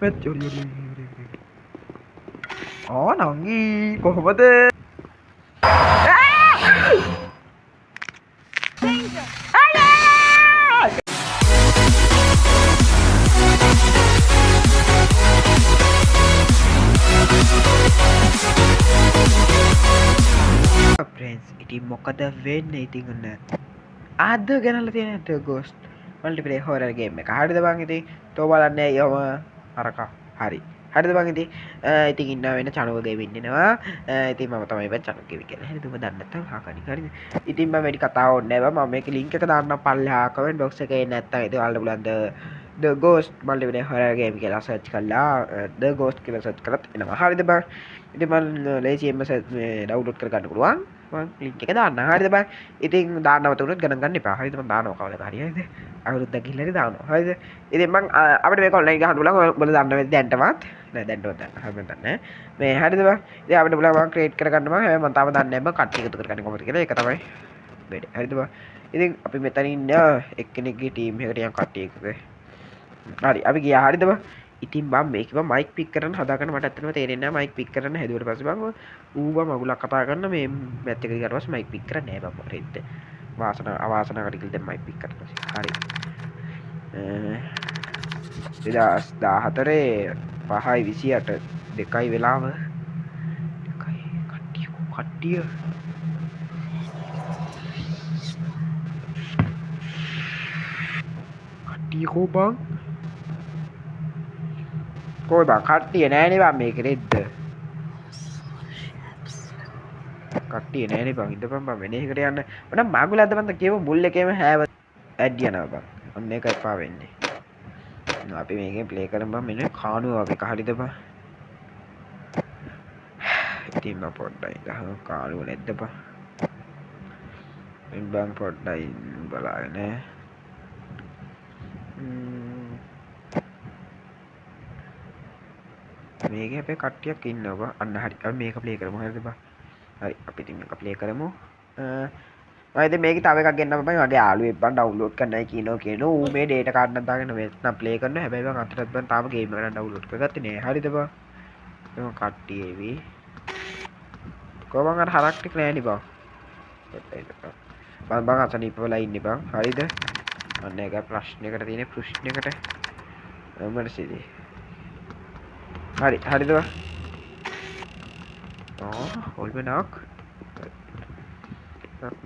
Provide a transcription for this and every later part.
පෙත් යොරි නංගි කොහොමද ෆ්‍රෙන්ඩ්ස් ඉතින් මොකද වෙන්නේ ඉතින් ඔන්න අද ගෙනල්ලා තියෙන The Ghost මල්ටිප්ලේයර් හොරර් ගේම් එක. හරිද බං ඉතින් තෝ බලන්නේ යම අරකා. හරි. හරිද බං ඉතින් ඉතින් ඉන්න වෙන චනුව ගේමින් ඉන්නවා. ඉතින් මම තමයි වෙත් චනුව ගේමි කියලා. හරිද ඔබ දන්නේ නැත්නම් හාකනි. හරිද? ඉතින් මම වැඩි කතාව ඕනේ නැහැ බං. මම මේකේ link එක දාන්නම් පල්ලෙහා comment box එකේ නැත්නම් ඉතින් ඔයාලට පුළුවන් The Ghost මල්ටිප්ලේයර් හොරර් ගේම් කියලා search කරලා The Ghost කියලා search කරත් එනවා. හරිද බං? ඉතින් මම ලේසියෙන්ම download කරගන්න පුළුවන්. ලින්ක් එක දාන්න. හරිද බං? ඉතින් දාන්නව තුනත් ගණන් ගන්න එපා. හරිද? මම දානවා කවදාද හරි හරිද? අවුරුද්දක් ගිහිල්ලා හරි දානවා. හරිද? ඉතින් මං අපිට මේක ඔන්ලයින් ගහන්න පුළුවන්. ඔයාලා දන්න වෙද්දී දැන්ටවත් නෑ දැන්ටවත් දන්න. හරි මම දන්නේ. මේ හරිද බං? ඉතින් අපිට පුළුවන් මම ක්‍රියේට් කරගන්න බං. හැබැයි මම තාම දන්නේ නැහැ බං කට්ටිය එකතු කරගන්නේ කොහොමද කියලා. ඒක තමයි වැඩේ. හරිද බං? ඉතින් අපි මෙතන ඉන්න එක්කෙනෙක්ගේ ටීම් එකට යම් කට්ටිය එකතු. හරි අපි ගියා. හරිද බං? ඉතින් බං මේක බං මයික් පික් කරන්න හදාගන්න මට ඇත්තටම තේරෙන්නේ නැහැ මයික් පික් කරන්න හැදුවට පස්සේ බං ඌ බං මගුලක් කතා කරන මේ මැත් එක ගියාට පස්සේ මයික් පික් කරන්නේ නැහැ බං රෙද්ද අවාසනාවකට කියලා දැන් මයික් පික් කරලා පස්සේ හරි 2014 5:28 2යි වෙලාව 2යි කට්ටිය කෝ බං කොයි බං කට්ටිය නෑනේ බං මේක රෙද්ද කට්ටිය නෑනේ බං ඉඳපන් බං වෙන එකකට යන්න මම මාගුලද්ද බං කියව මුල් එකේම හැව ඇඩ් යනවා බං ඔන්න ඒක එපා වෙන්නේ අපි මේකෙන් ප්ලේ කරමු බං මෙන්න කානුව අපි හරිද බං ඉතින් මම පොඩ්ඩයි ගහමු කානුව නැද්ද බං බං පොඩ්ඩයි බලාගෙන මේකේ අපේ කට්ටියක් ඉන්නවා අන්න හරි අපි මේක ප්ලේ කරමු හරිද බං හරි අපි ඉතින් මේක ප්ලේ කරමු මම ඉතින් මේකේ තව එකක් ගෙන්නම බං මගේ යාළුවෙක් බං ඩවුන්ලෝඩ් කරන්නයි කියනවා ඌ මේ ඩේටා කාඩ් එකක් දාගෙන වෙත්නම් ප්ලේ කරනවා හැබැයි බං අතරත් බං තාම ගේම් එක ඩවුන්ලෝඩ් කරගත්තේ නෑ හරිද බං මම කට්ටිය එවි කොහොමද අර හරක් ටික නෑනේ බං බං අසනීප වෙලා ඉන්නේ බං හරිද අන්න ඒක ප්‍රශ්නයකට තියෙන ප්‍රශ්නයකට එමර්ජන්සි හරි හරිද බං හොල්මනක්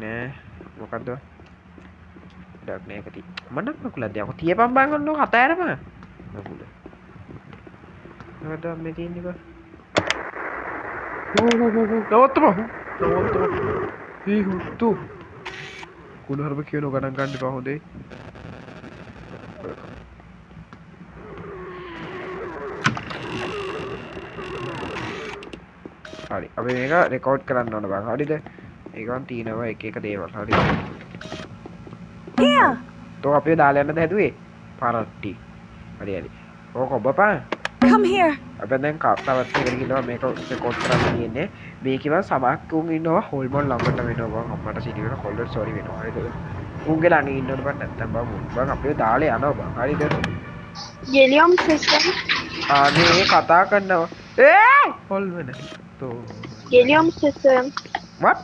නෑ මොකද්ද ඩක් නෑ කටි මන්නක් මකුලක් දෙයක් තියපන් බං ඔන්න ඔක අතෑරපන් මකුල නේද මේ තියෙන්නේ බං නවත්තපන් ඊ හුතු කුණහරුප කියනෝ ගණන් ගන්න එපා හොඳේ හරි අපි මේක රෙකෝඩ් කරන්න ඕන බං හරිද ඒකන් තියෙනවා එක එක දේවල් හරිද තෝ අපේ දාලා යන්නද හැදුවේ පාරට්ටි හරි හරි ඕක ඔබපන් Come here. අපි දැන් තවත් එකට ගිහලා මේක රෙකෝඩ් කරන්න තියෙන්නේ මේකේම සමහක් උන් ඉන්නවා හොල්මන් ළඟට වෙනවා බං අම්මට සිටි වෙන කොල්ලර් සෝරි වෙනවා හරිද උන්ගේ ළඟ ඉන්නවද බං නැත්තම් බං අපේ දාලා යනවා බං හරිද Helium system. මේ කතා කරනවා හොල්මන තෝ Helium system. what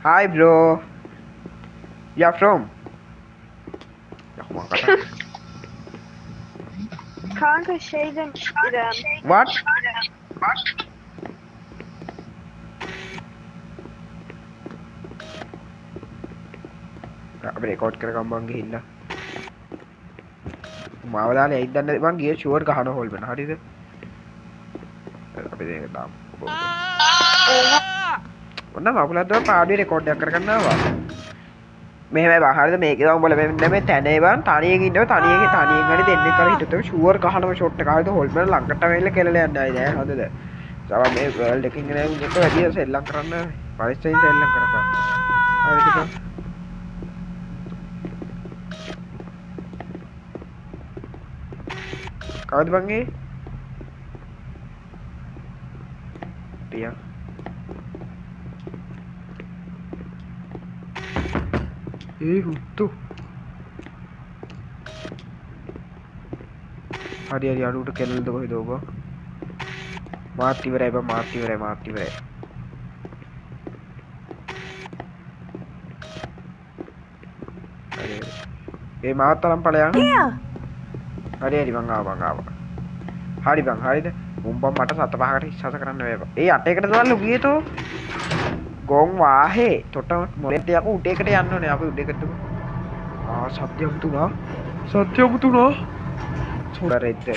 hi bro you are from Kanka şey demiştim. what අපි රෙකෝඩ් කරගමු මං ගිහිල්ලා මාව දාලා ඇයි දන්නේ මං ගියේ ෂුවර් ගහන හොල් වෙන හරිද අපි මේක දාමු ඔන්න මකුලද්ද පාඩුවේ රෙකෝඩ් එකක් කරගන්න ආවා මෙහෙමයි බං හරිද මේකේ බං උඹලා මෙන්න මේ තැනේ බං තනියෙන් ඉන්නවා තනියෙන් හරි දෙන්නේ කර හිටතම ෂුවර් ගහනම ෂොට් එක හරිද හොල් වෙන ළඟට වෙලා කෙලලා යන්නයි නෑ හරිද සම මේ වර්ල්ඩ් එකකින් නෑ උන්ට වැඩි සෙල්ලම් කරන්න පරිස්සමින් සෙල්ලම් කරපන් හරිද බං කවුද බං ඒ පියා ඒ හුතු හරි හරි අරුට කෙල්ලද කොහෙද ඔබ මාත් ඉවරයි බං මාත් ඉවරයි හරි ඒ මාත් තරම් ඵලයන් හරි හරි මං ආවා හරි බං හරිද උඹ මට සත පහකට විශ්වාස කරන්න බෑ ඒ අටේකට දාලා ගියේ තෝ ගොන් වාහේ තොට මොලෙත් යකෝ උඩේකට යන්න ඕනේ අපි උඩේකට සත්‍යම් තුනා සෝරෙද්ද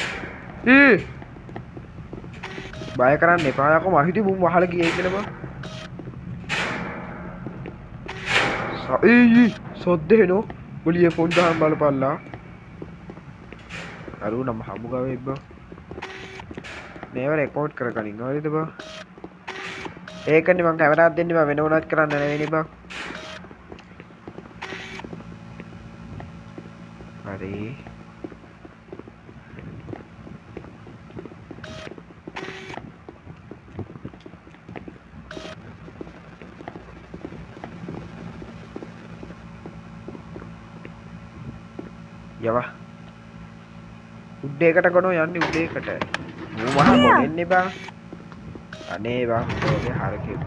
බය කරන්න එපා යකෝ මම හිතුවේ මුන් වහලා ගියේ කියලා බං සොද්දේනෝ ඔලියේ ෆෝන් දහම් බලපල්ලා අරු නම් හමු ගාවේ බං මේව රෙකෝඩ් කරගනින් හරිද බං ඒකනේ මං කැමරාවක් දෙන්නේ බං වෙන මොනවත් කරන්න නෙවෙයිනේ බං හරි යවා උඩේකට ගොනෝ යන්නේ උඩේකට මූ මහ ගොනෙන්නේ බං අනේ බං ඔගේ හරකෙක්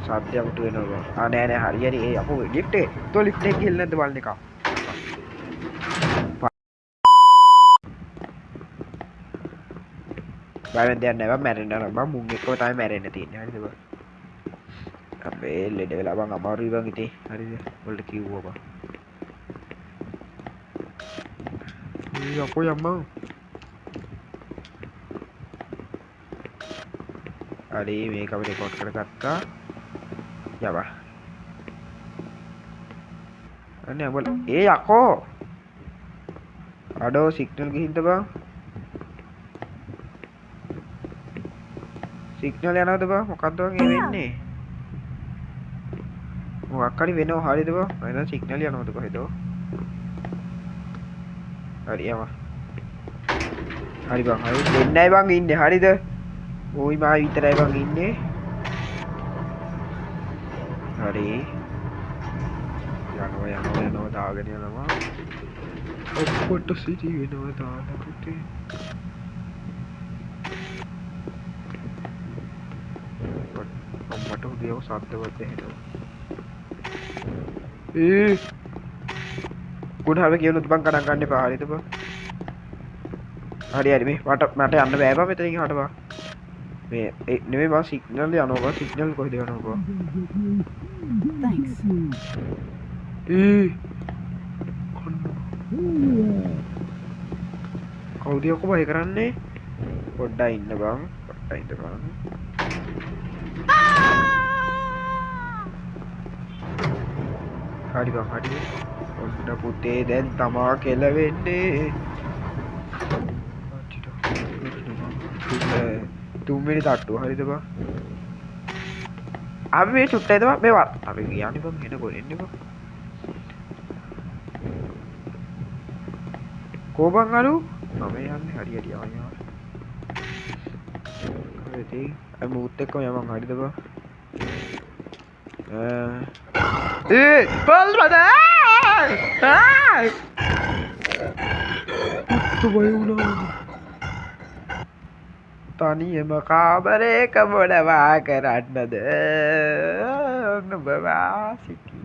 සත්‍යමට වෙනවා නෑ හරි ඒ අපෝ ලිෆ්ට් එක තෝ ලිෆ්ට් එක ගිහින් නැද්ද බලන්න එක බයෙන් දෙයක් නෑ බං මැරෙන්න යනවා බං මුන් එක්කම තමයි මැරෙන්න තියෙන්නේ හරිද බං අපේ ලෙඩ වෙලා බං අමාරුයි බං ඉතින් හරිද ඔයාලට කිව්වා බං අපෝ යම්මා හරි මේක අපි රෙකෝඩ් කරගත්තා යවා අනේ අපල ඒ යකෝ අඩෝ සිග්නල් ගිහින්ද බං සිග්නල් යනවද බං මොකද්ද බං ඒ වෙන්නේ මොකක් හරි වෙනව හරිද බං එහෙනම් සිග්නල් යනවද කොහෙද හරි යවා හරි බං හරි දෙන්නයි බං ඉන්නේ හරිද ওই මා විතරයි බං ඉන්නේ හරි යනවා දාගෙන යනවා ඔක්කොට සිටි වෙනවා දාලා පුතේ මට උදේව සද්දවත් ඇහෙනවා කුඩාව කියනොත් බං කඩන් ගන්න එපා හරිද බං හරි මේ මට යන්න බෑ බං මෙතනින් හට බං මේ නෙමෙයි බං සිග්නල් යනවා බං සිග්නල් කොහෙද යනවා බං Thanks. කවුද යකෝ බය කරන්නේ පොඩ්ඩක් ඉන්න බං හරි බං හරි ඔන්න පුතේ දැන් තමා කෙලවෙන්නේ තුන්වෙනි තට්ටුව හරිද බං අපි මේ චුට්ටයි තමයි මේ අපි කියන්නේ බං එන කොහෙන්නේ බං කොබන් අරු මම යන්නේ හරි ආයෙත් හරි අය මුත් එක්කම යමන් හරිද බං බල් බදා තු බයුණා තනියම කාමරේක මොනවා කරන්නද ඔන්න බබා සිටි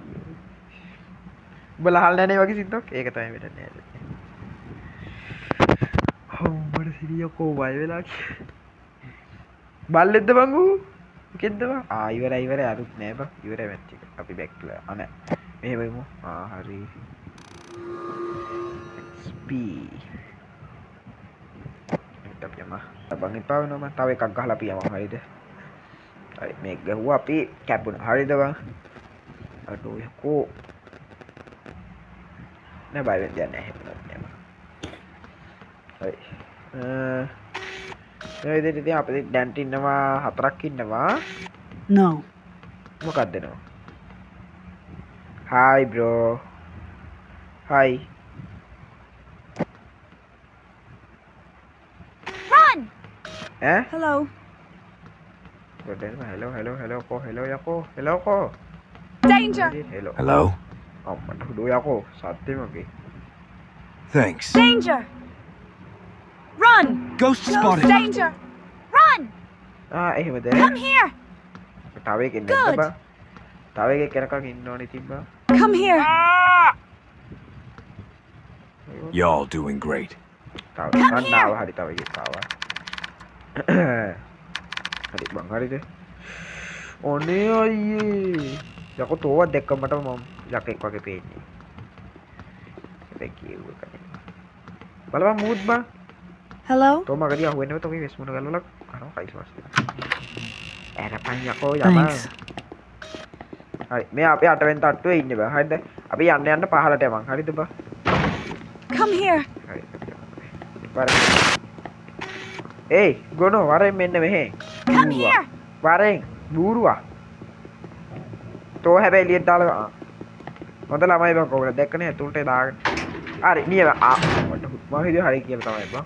උඹලා අහලා නැනේ වගේ සින්දක් ඒක තමයි වෙන්නේ නේද උඹට සිරියකෝ බය වෙලා බල්ලෙද්ද බංගු කෙද්ද බං ඉවරයි අරුත් නෑ බං ඉවරයි මැච් එක අපි බැක් කළා අනේ මෙහෙම වෙමු හරි XP අපි යමු බං එපා වෙනවා මම තව එකක් ගහලා අපි යමු හරිද හරි මේක ගහුවා අපි කැපුණා හරිද බං අඩෝ යකෝ නෑ බය වෙන්න දෙයක් නෑ හැමෝම නෑ හරි ඒ විදිහට ඉතින් අපි දැන්ට ඉන්නවා හතරක් ඉන්නවා No. මොකක්ද දෙනවා hi bro hi Run! hello ko hello ko Danger! Hello? මට හුදු යකෝ සත්‍යෙමගේ Thanks. Danger! Run! Ghost spotted. Danger! Run! එහෙමද? Come here! තව එකෙක් Good. නැද්ද බං? තව එකෙක් යනකම් ඉන්න ඕනේ ඉතින් බං. Come here! Y'all doing great. තව Come අන්න here. ආවා හරි තව එකෙක් ආවා. හරි බං හරිද? ඔනේ අයියේ. යකෝ තෝව දැක්කම මට මම යකෙක් වගේ පේන්නේ. ඒක කිව්ව කනේ. බලපන් මූඩ් බං. Hello? තෝ මගදී අහුවෙන්නේ තෝ මේ වෙස් මුණ ගලවලා කරනවා කයිස් වාස්. ඇරපන් යකෝ යම. Thanks. හරි මේ අපි 8 වෙනි තට්ටුවේ ඉන්නේ බං. හරිද? අපි යන්න යන්න පහලට යමන්. හරිද බං? Come here! හරි. වර. ඒයි ගොනෝ වරෙන් මෙන්න මෙහෙ. Come here! වරෙන් බූරුවා. තෝ හැබැයි එළියට දාලා හොඳ ළමයි බං කොහොමද දැක්කනේ ඇතුළට දාගෙන. හරි නියම මට මම හිතුවේ හරි කියලා තමයි බං.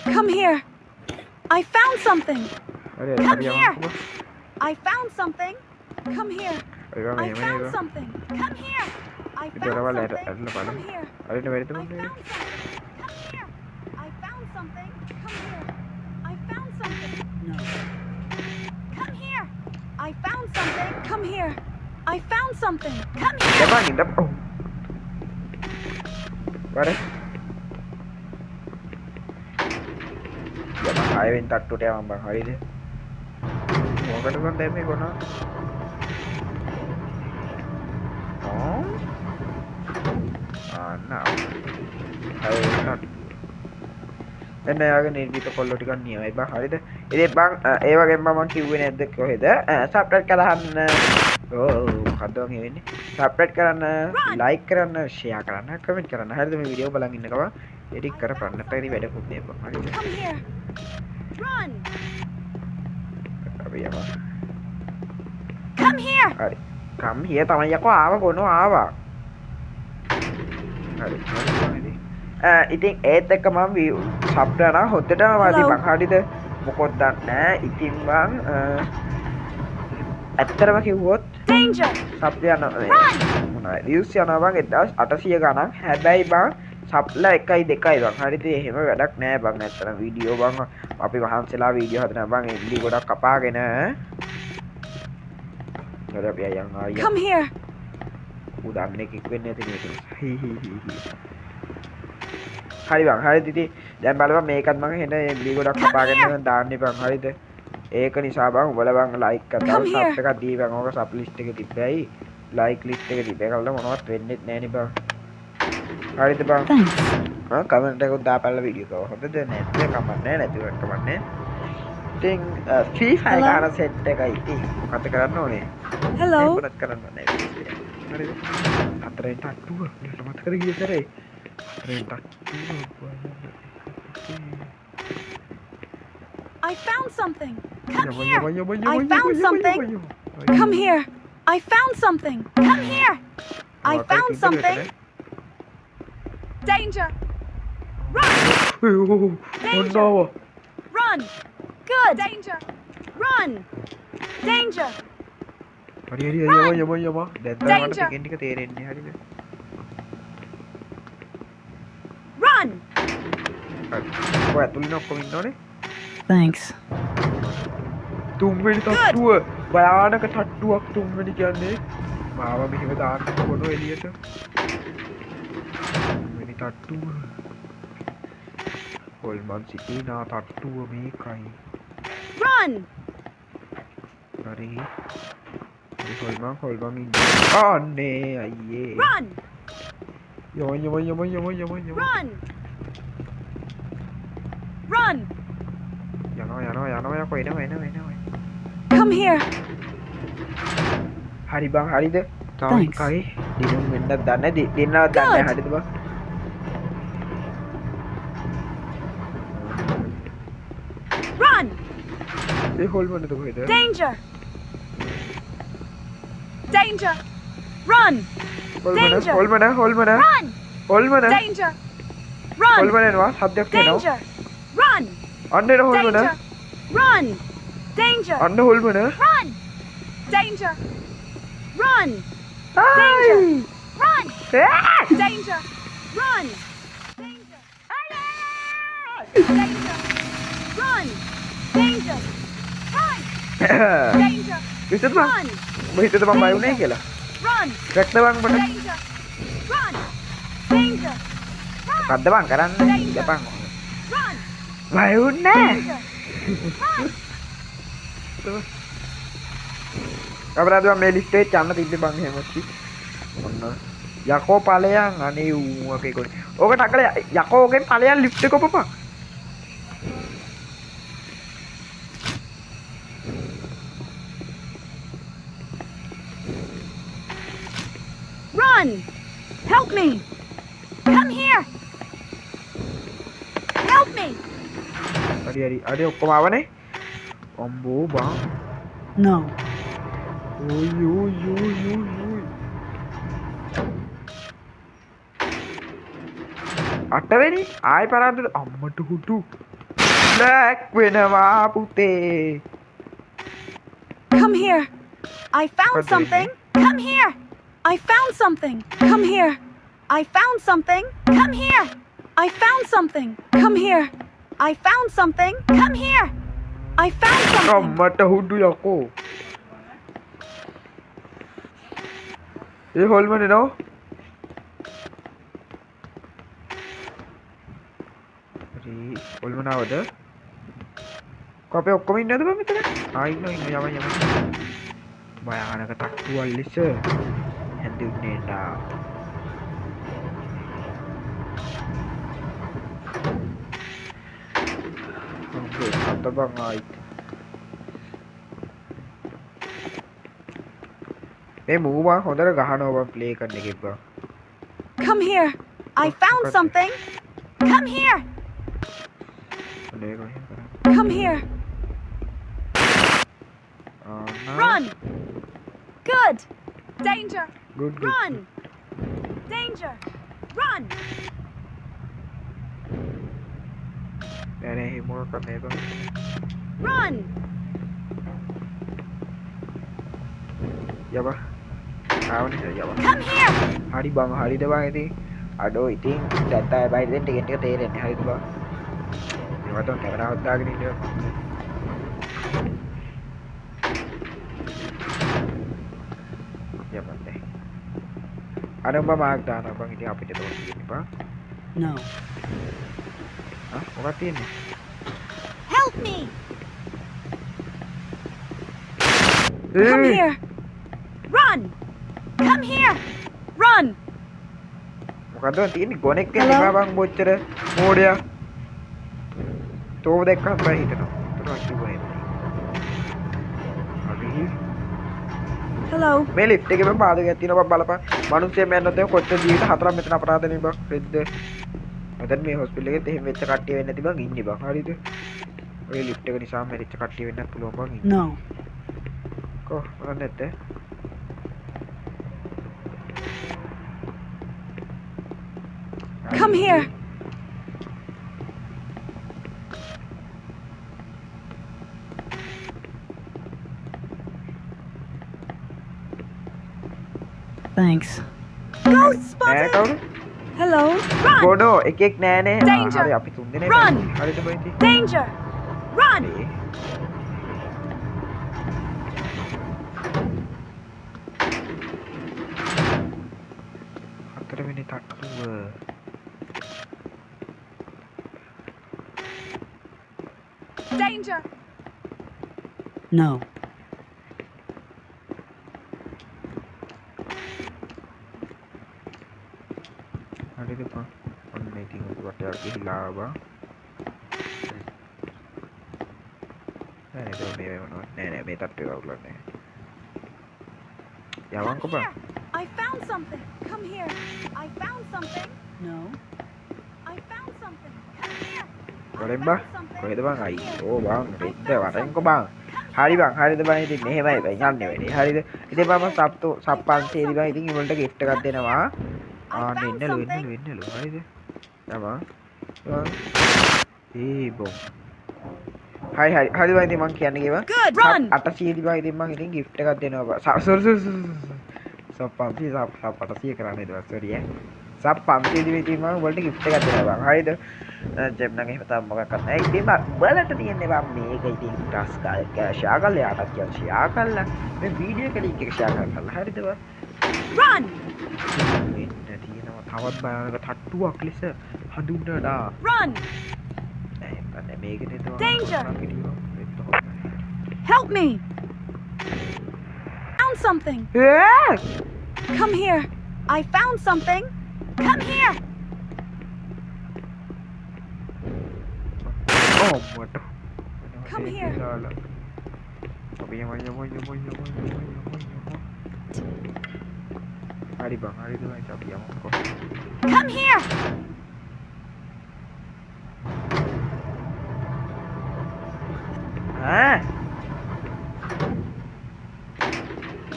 Come here! I found something! හරි Come හරි here. යමන්. I found something! Come here! හරි බං I එහෙම found නේ බං. something! Come here! I Itu found orang something! ada Come pada. here! හරිට වැඩි I තුමුනේ. found something! Come here! I found something! Come here! I found something! No. Come here! I found something! Come here! I found something! Come here! Depan ni depan. Wara. Ya bang, ayo minta tuh dia bang hari ini. Mau ke depan demi kono. Oh. Nah. Ayo minta. එන්න යාගේ නිර්මිත කොල්ලෝ ටිකක් නියමයි බං හරිද ඉතින් බං ඒ වගේම මම කිව්වේ නැද්ද කොහෙද සබ්ස්ක්‍රයිබ් කරන්න මොකද්ද මේ වෙන්නේ සබ්ස්ක්‍රයිබ් කරන්න ලයික් කරන්න ෂෙයා කරන්න කමෙන්ට් කරන්න හරිද මේ වීඩියෝ බලන් ඉන්න ගමන් එඩිට් කරපන්න නැත්නම් ඉතින් වැඩකුත් නෑ බං හරිද Come here! Run! අපි යමු Come here! හරි කම් හිය තමයි යකෝ ආව කොනෝ ආවා හරි ඉතින් ඒත් එක්ක මම සබ් කරනවා හොද්දටම වාදී Hello. බං හරිද මොකොත් දන්නේ නැහැ ඉතින් බං ඇත්තටම කිව්වොත් Danger! සබ් යනවා මොනවද views යනවා බං 1800 ගණන් හැබැයි බං සබ්ලා 1යි 2යි බං හරිද එහෙම වැඩක් නැහැ බං ඇත්තටම වීඩියෝ බං අපි වහන්සලා වීඩියෝ හදනවා බං එල්ලි ගොඩක් කපාගෙන හරි අපි අයන් ආයි Come here! උදාන්නේ කික් වෙන්නේ නැති මේක හරි බං හරිද ඉතින් දැන් බලපන් මේකත් මම හෙන එල්ලි ගොඩක් කපාගෙන දාන්නේ බං හරිද ඒක නිසා බං උඹලා බං ලයික් කරලා Come here. සබ් එකක් දී බං ඕක සබ් ලිස්ට් එකේ තිබ්බයි ලයික් ලිස්ට් එකේ තිබ්බයි කල්ලා මොනවත් වෙන්නේ නැහැ නේ බං හරිද බං Thanks. කමෙන්ට් එකක් දාපල්ලා වීඩියෝ එක හොඳද නැත්ද කමන්නේ නැතිව කමන්නේ ඉතින් ෆ්‍රී ෆයර් Hello. ගන්න සෙට් එකයි ඉතින් මොකද කරන්න ඕනේ Hello? ඒකත් කරන්න ඕනේ හරිද හතරෙන් තට්ටුව මට මතකද ගියේ කරේ හතරෙන් තට්ටුව I found something! Come යම here! යම යම I යම found something! Come here! I found something! Come here! I found something! Danger! Run! ඔන්නව Run! Good! Danger! Run! Danger! හරි හරි යම යම යම දැන් තමයි මට Danger. ටිකෙන් ටික තේරෙන්නේ හරිද Run! හරි ඔය ඇතුළේ ඔක්කොම ඉන්නෝනේ Thanks. තුන්වෙනි තට්ටුව භයානක තට්ටුවක් තුන්වෙනි කියන්නේ මාව මෙහෙම දාන්න කොන එළියට තුන්වෙනි තට්ටුව හොල්මන් සිටි නා තට්ටුව මේකයි Run! හරි හොල්මන් ඉන්නේ අනේ අයියේ Run! යම යම යම යම යම යම Run! Run! යනවා යකෝ එනවා Come here! හරි බං හරිද තව Thanks. එකයි දිනුම් වෙන්නත් දන්නේ දෙන්නවත් දන්නේ Good. හරිද බං Run! ඒ හොල්මන්ද කොහෙද Danger! Danger! Run! Danger. හොල්මන Run! හොල්මන Danger! Run! හොල්මන එනවා සද්දයක් එනවා Danger! Run! අන්න එන හොල්මන Danger! Run! Danger! අන්න හොල්මන Run! Danger! Run! ආයි Run! ආ! Danger! Run! Danger! Danger! Run! Danger! Run! Danger! විසද බං Run! ඔබ හිතද මම බය වුණේ කියලා Run! රැක්ද බං මට Danger! Run! Danger! Run! මොකද්ද බං කරන්නේ යපන් Run! බය වුණේ Danger! Run! අපරාධ බං මේ ලිස්ට් එකේ යන්න තිබ්බේ බං එහෙමත් ඔන්න යකෝ ඵලයන් අනේ ඌ අපේ කොනේ ඕක ටකල යකෝගෙන් ඵලයන් ලිෆ්ට් එක කොපපන් Run! Help me! Come here! Help me! හරි ඔක්කොම ආවනේ අම්බෝ බං No. ඔයි අටවෙනි ආයි පරාද්දද අම්මට හුටු බ්ලැක් වෙනවා පුතේ Come here. I found What do you something. Come here. I found something. Come here. I found something. Come here. I found something. Come here. I found something. Come here. I found something. අම්මට හුඩු යකෝ ඒ හොල්මනේ නෝ හරි හොල්මනාවද කොපේ ඔක්කොම ඉන්නවද බං මෙතන ඉන්න යම භයානක තක්ටුවල් ලෙස හැඳුන්නේ නා ඔකේ අත බං ආයි මේ මූවා හොඳට ගහනවා බං ප්ලේ කරන්න එකේ බං Come here. I found something. Come here. Play කරන්න Come here. Run. Good. Danger. good Run. Danger. Run. නෑ හිමුව කරන්නේ බං Run. යබ ආවනේ යබ Come here. හරි බං හරිද බං ඉතින් අඩෝ ඉතින් දැත්තයි බයි දෙන්න ටිකෙන් ටික තේරෙන්නේ හරිද බං ඒවට කැමරාවක් දාගෙන ඉන්නවා යබන්නේ අර උඹ මාක් දානවා බං ඉතින් අපිට තෝරන්න දෙන්න බං No. මොකක්ද තියෙන්නේ Help me. Come here. Run. Come here. Run. මොකද්ද තියෙන්නේ ගොනෙක් එක්ක බං බොච්චර මෝඩයා තෝව දැක්කම බය හිතනවා උතනවා කිව්වා හරි Hello. මේ ලිෆ්ට් එකේ මම පාදකයක් තියෙනවා බං බලපන් මිනිස්සු මෙන්නත් දැන් කොච්චර ජීවිත හතරක් මෙතන අපරාධනේ බං රෙද්ද මෙතන මේ හොස්පිටල් එකෙත් එහෙම වෙච්ච කට්ටිය වෙන්නේ නැති බං ඉන්නේ බං හරිද ඔය ලිෆ්ට් එක නිසා මෙරිච්ච කට්ටිය වෙන්නත් පුළුවන් බං ඉන්නේ No. කො මොකක්ද නැත්තේ Come here. Thanks. Ghost නෑ spotted. කවුරු Hello. Run. ගොඩෝ එකෙක් නෑනේ Danger. හරි අපි තුන් දෙනේ Run. හරිද බං ඉතින් Danger. Run. හතරවෙනි තට්ටුව Danger. No. හරිද බං ඔන්න ඉතින් වටයක් ගිහිලා ආවා නෑ නෑ මේ වෙනවා නෑ මේ තට්ටුව අවුලක් නෑ යවන්කෝ බං I found something. Come here. I found something. No. I found something. Come here. වරෙන් බං කොහෙද බං අයියෝ බං රෙද්ද වරෙන්කෝ බං හරි බං හරිද බං ඉතින් මෙහෙමයි බං යන්නේ වැඩි හරිද ඉතින් මම සප් 500 බං ඉතින් ඉවලට gift එකක් දෙනවා ආන්න එන්නලු හරිද යම ඒ බෝ හරි වයිති මං කියන්න ඒවා Good, run! 800 දිවා ඉතින් මං ඉතින් gift එකක් දෙනවා සර් සබ් 500 සබ් 800 කරන්නේ දවස් සෝරි ඈ සබ් 500 දිවි ඉතින් මං වලට gift එකක් දෙනවා බං හරිද ජෙබ් නම් එහෙම තමයි මොකක්වත් නැහැ ඉතින් බලට තියන්නේ බං මේක ඉතින් ටස්ක් එක ෂෙයා කරලා යාටත් කියන්න ෂෙයා කරලා මේ වීඩියෝ එක ලින්ක් එක ෂෙයා කරලා හරිද බං Run! මෙන්න තියෙනවා තවත් බලනක තට්ටුවක් ලෙස හඳුන්වලා Run! Danger! Help me! Found something! Come here! I found something! Come here! Come here! Come here!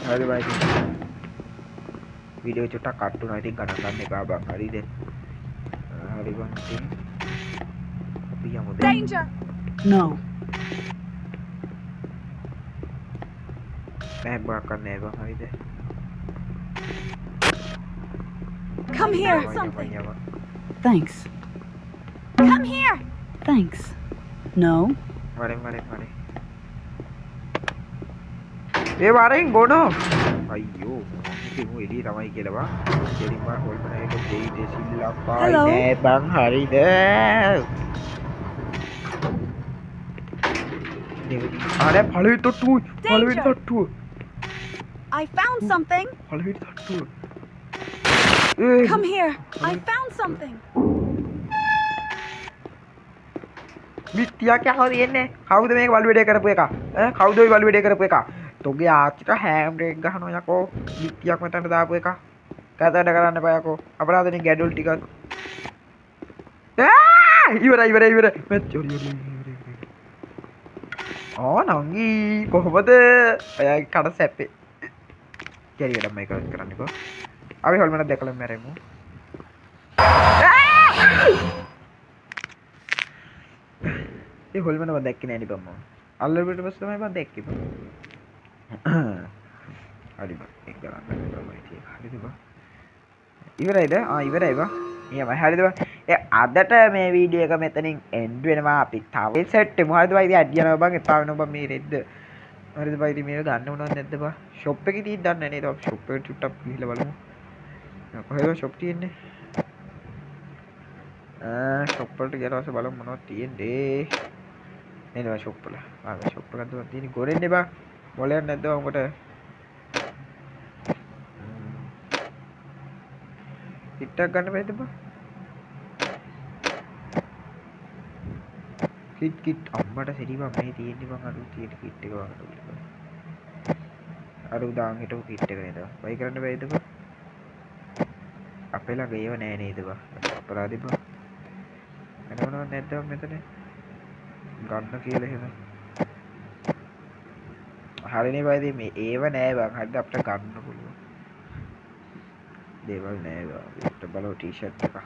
හරි බයි වීඩියෝ චුට්ටක් කට් වුණා ඉතින් ගණන් ගන්න එපා බං හරිද හරි බං ඉතින් අපි යමු දැන් Danger! No. බෑ බක් කරන්න බං හරිද Come here! Something! Thanks. Come here! Thanks. No. වරෙන් ඒ වරෙන් ගොනෝ අයියෝ ඉතින් ඔය එළිය තමයි කියලා බං ඉතින් මම හොල් කරන එක දෙයි දෙසිල්ලක් පායි Hello. නෑ බං හරිද අර පළවෙනි තට්ටුව I found something! පළවෙනි තට්ටුව Come here! I found something! මිත්‍යා කව තියෙන්නේ කවුද මේක වලු වැඩේ කරපු එක ඈ කවුද ওই වලු වැඩේ කරපු එක තෝගේ ආච්චිට හෑම් බ්‍රේක් ගහනවා යකෝ මිත්‍යාක් මතන්න දාපු එක කතාවට කරන්න එපා යකෝ අපරාධනේ ගැඩොල් ටිකක් ඉවරයි මැච් චෝරි නංගි කොහොමද ඔයාගේ කඩ සැපේ කැරි වැඩ මේක කරන්නකෝ අපි හොල්මන දැකලා මැරෙමු ඒ හොල්මන මම දැක්කේ නෑ නේ බම්ම අල්ලපිට පස්සේ තමයි මම දැක්කේ බං හරි බං ඒක කරන්න තමයි තියෙන්නේ හරිද බං ඉවරයිද ඉවරයි බං එහෙමයි හරිද බං අදට මේ වීඩියෝ එක මෙතනින් එන්ඩ් වෙනවා අපි තව සෙට් එකක් හරිද බං ඉතින් ඇඩ් යනවා බං එපා වෙනවා බං මේ රෙද්ද හරිද බං ඉතින් මේක ගන්න උනන්නේ නැද්ද බං ෂොප් එකේ තියෙද්දි දන්නේ නේද ෂොප් එකට චුට්ටක් ගිහිල්ලා බලමු කොහෙද ෂොප් තියෙන්නේ ෂොප් වලට ගියාට පස්සේ බලමු මොනවද තියෙන්නේ නේද බං ෂොප් වල ෂොප් එකක් දුන්නා තියෙන්නේ ගොරෙන්නේ බං මොලයක් නැද්ද බං උඹට කිට්ටක් ගන්න බැරිද බං කිට් අම්මට සෙරි බං මේ තියෙන්නේ බං අර තියෙන කිට් එක වහන්න ඕනේ අර උදාන් හිටපු කිට් එක නේද වයි කරන්න බැරිද බං අපේ ළඟ ඒව නෑ නේද බං අපරාධි බං එනවනවද නැද්ද මෙතන ගන්න කියලා එහෙම හරිනේ බයිදී මේ ඒව නෑ බං හරිද අපිට ගන්න පුළුවන් දේවල් නෑ බං අපිට බලව ටී-ෂර්ට් එක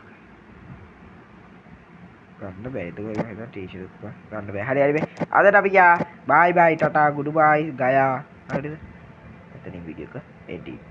ගන්න බෑද ඔය හිතන ටී-ෂර්ට් එක ගන්න බෑ හරි බෑ අදට අපි ගියා බයි බයි ටටා ගුඩ් බයි ගයා හරිද එතනින් වීඩියෝ එක එඩිට්